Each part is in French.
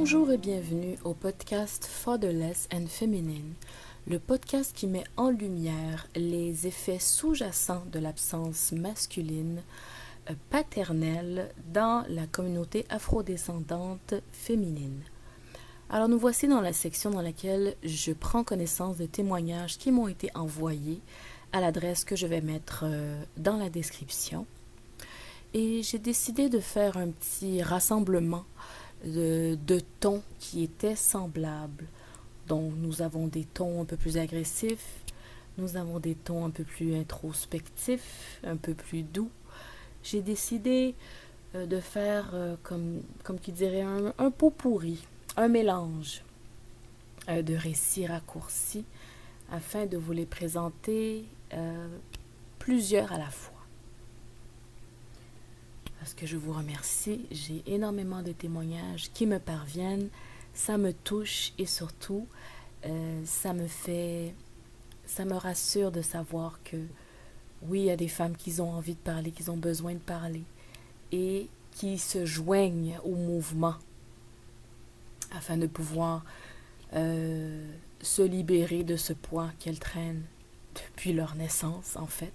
Bonjour et bienvenue au podcast Fatherless and Feminine, le podcast qui met en lumière les effets sous-jacents de l'absence masculine paternelle dans la communauté afrodescendante féminine. Alors nous voici dans la section dans laquelle je prends connaissance de témoignages qui m'ont été envoyés à l'adresse que je vais mettre dans la description. Et j'ai décidé de faire un petit rassemblement de tons qui étaient semblables. Donc nous avons des tons un peu plus agressifs, nous avons des tons un peu plus introspectifs, un peu plus doux. J'ai décidé de faire, comme qui dirait, un pot pourri, un mélange de récits raccourcis afin de vous les présenter plusieurs à la fois. Parce que je vous remercie, j'ai énormément de témoignages qui me parviennent, ça me touche et surtout, ça me rassure de savoir que oui, il y a des femmes qui ont envie de parler, qui ont besoin de parler et qui se joignent au mouvement afin de pouvoir se libérer de ce poids qu'elles traînent depuis leur naissance en fait.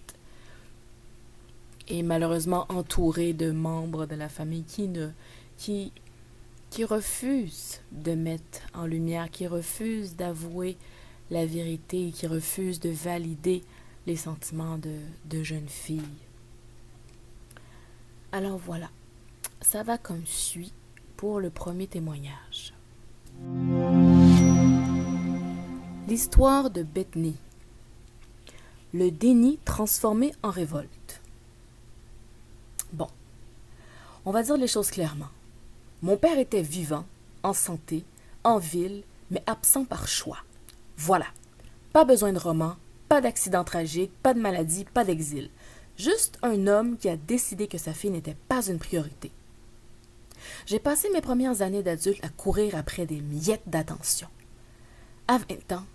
Et malheureusement entourée de membres de la famille qui refusent de mettre en lumière, qui refusent d'avouer la vérité, qui refusent de valider les sentiments de jeunes filles. Alors voilà, ça va comme suit pour le premier témoignage. L'histoire de Bethany. Le déni transformé en révolte. Bon, on va dire les choses clairement. Mon père était vivant, en santé, en ville, mais absent par choix. Voilà, pas besoin de roman, pas d'accident tragique, pas de maladie, pas d'exil. Juste un homme qui a décidé que sa fille n'était pas une priorité. J'ai passé mes premières années d'adulte à courir après des miettes d'attention. À 20 ans,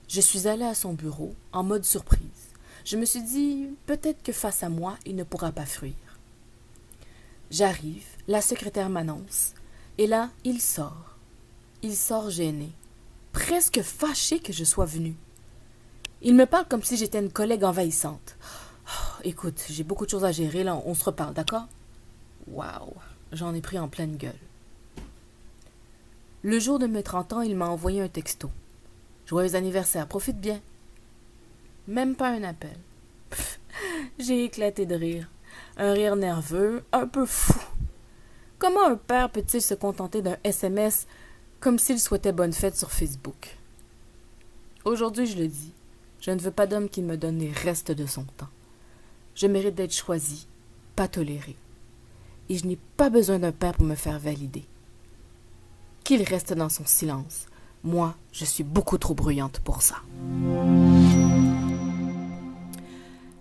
je suis allée à son bureau en mode surprise. Je me suis dit, peut-être que face à moi, il ne pourra pas fuir. J'arrive, la secrétaire m'annonce, et là, il sort. Il sort gêné, presque fâché que je sois venue. Il me parle comme si j'étais une collègue envahissante. Oh, écoute, j'ai beaucoup de choses à gérer, là, on se reparle, d'accord? Waouh, j'en ai pris en pleine gueule. Le jour de mes 30 ans, il m'a envoyé un texto. Joyeux anniversaire, profite bien. Même pas un appel. J'ai éclaté de rire. Un rire nerveux, un peu fou. Comment un père peut-il se contenter d'un SMS comme s'il souhaitait bonne fête sur Facebook? Aujourd'hui, je le dis, je ne veux pas d'homme qui me donne les restes de son temps. Je mérite d'être choisi, pas toléré. Et je n'ai pas besoin d'un père pour me faire valider. Qu'il reste dans son silence. Moi, je suis beaucoup trop bruyante pour ça.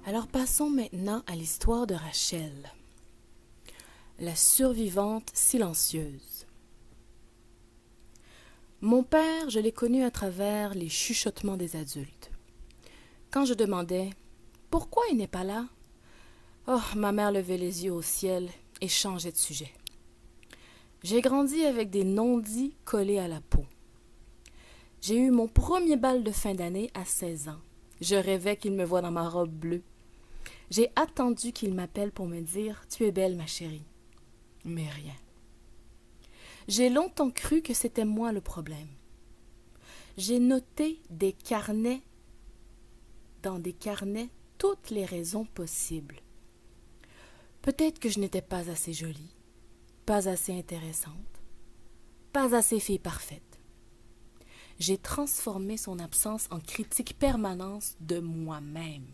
Alors passons maintenant à l'histoire de Rachel, la survivante silencieuse. Mon père, je l'ai connu à travers les chuchotements des adultes. Quand je demandais « Pourquoi il n'est pas là ?» Oh, ma mère levait les yeux au ciel et changeait de sujet. J'ai grandi avec des non-dits collés à la peau. J'ai eu mon premier bal de fin d'année à 16 ans. Je rêvais qu'il me voie dans ma robe bleue. J'ai attendu qu'il m'appelle pour me dire « Tu es belle, ma chérie ». Mais rien. J'ai longtemps cru que c'était moi le problème. J'ai noté dans des carnets toutes les raisons possibles. Peut-être que je n'étais pas assez jolie, pas assez intéressante, pas assez fille parfaite. J'ai transformé son absence en critique permanente de moi-même.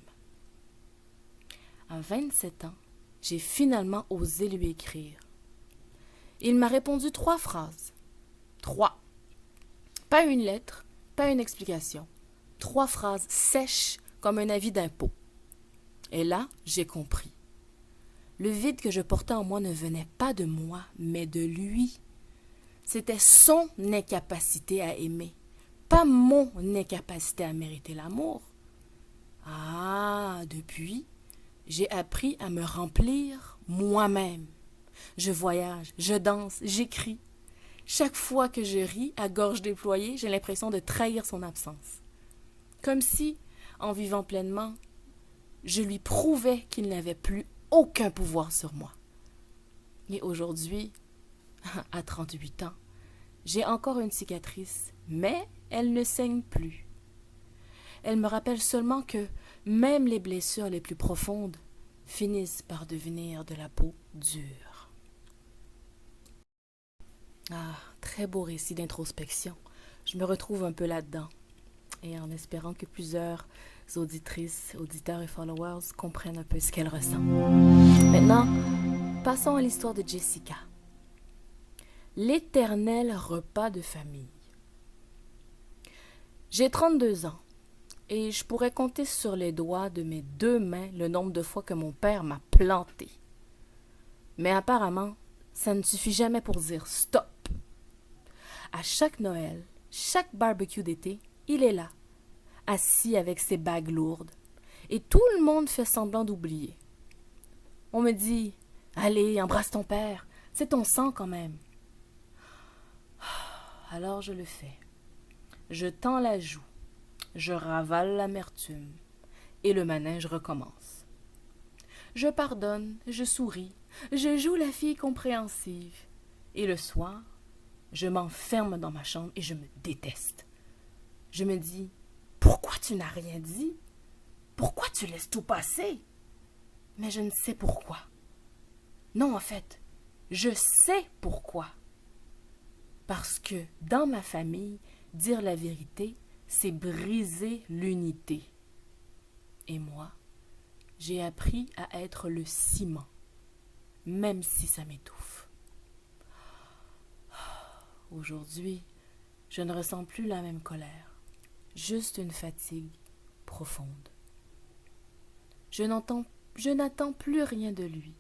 À 27 ans, j'ai finalement osé lui écrire. Il m'a répondu 3 phrases. 3. Pas une lettre, pas une explication. 3 phrases sèches comme un avis d'impôt. Et là, j'ai compris. Le vide que je portais en moi ne venait pas de moi, mais de lui. C'était son incapacité à aimer, pas mon incapacité à mériter l'amour. Ah, depuis, j'ai appris à me remplir moi-même. Je voyage, je danse, j'écris. Chaque fois que je ris à gorge déployée, j'ai l'impression de trahir son absence. Comme si, en vivant pleinement, je lui prouvais qu'il n'avait plus aucun pouvoir sur moi. Et aujourd'hui, à 38 ans, j'ai encore une cicatrice, mais elle ne saigne plus. Elle me rappelle seulement que même les blessures les plus profondes finissent par devenir de la peau dure. Ah, très beau récit d'introspection. Je me retrouve un peu là-dedans. Et en espérant que plusieurs auditrices, auditeurs et followers comprennent un peu ce qu'elle ressent. Maintenant, passons à l'histoire de Jessica. L'éternel repas de famille. J'ai 32 ans et je pourrais compter sur les doigts de mes 2 mains le nombre de fois que mon père m'a planté. Mais apparemment, ça ne suffit jamais pour dire stop. À chaque Noël, chaque barbecue d'été, il est là, assis avec ses bagues lourdes, et tout le monde fait semblant d'oublier. On me dit « Allez, embrasse ton père, c'est ton sang quand même. » Alors je le fais. Je tends la joue, je ravale l'amertume, et le manège recommence. Je pardonne, je souris, je joue la fille compréhensive, et le soir, je m'enferme dans ma chambre et je me déteste. Je me dis « Pourquoi tu n'as rien dit? Pourquoi tu laisses tout passer? » Mais je ne sais pourquoi. Non, en fait, je sais pourquoi. Parce que dans ma famille, dire la vérité, c'est briser l'unité. Et moi, j'ai appris à être le ciment, même si ça m'étouffe. Aujourd'hui, je ne ressens plus la même colère, juste une fatigue profonde. Je n'attends plus rien de lui,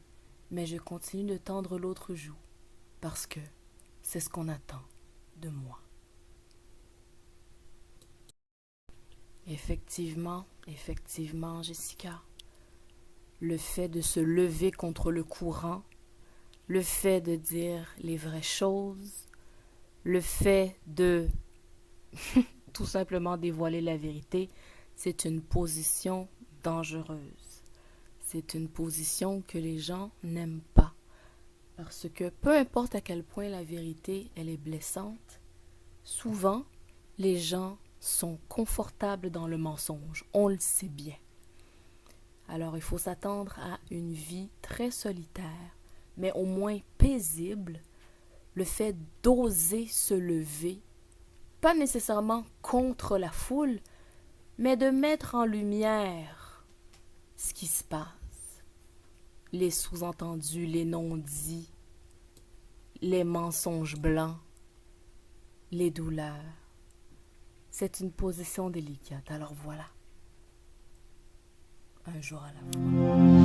mais je continue de tendre l'autre joue, parce que c'est ce qu'on attend de moi. Effectivement, Jessica, le fait de se lever contre le courant, le fait de dire les vraies choses, le fait de tout simplement dévoiler la vérité, c'est une position dangereuse. C'est une position que les gens n'aiment pas. Parce que peu importe à quel point la vérité elle est blessante, souvent les gens sont confortables dans le mensonge. On le sait bien. Alors il faut s'attendre à une vie très solitaire, mais au moins paisible. Le fait d'oser se lever, pas nécessairement contre la foule, mais de mettre en lumière ce qui se passe, les sous-entendus, les non-dits, les mensonges blancs, les douleurs. C'est une position délicate, alors voilà. Un jour à la fois.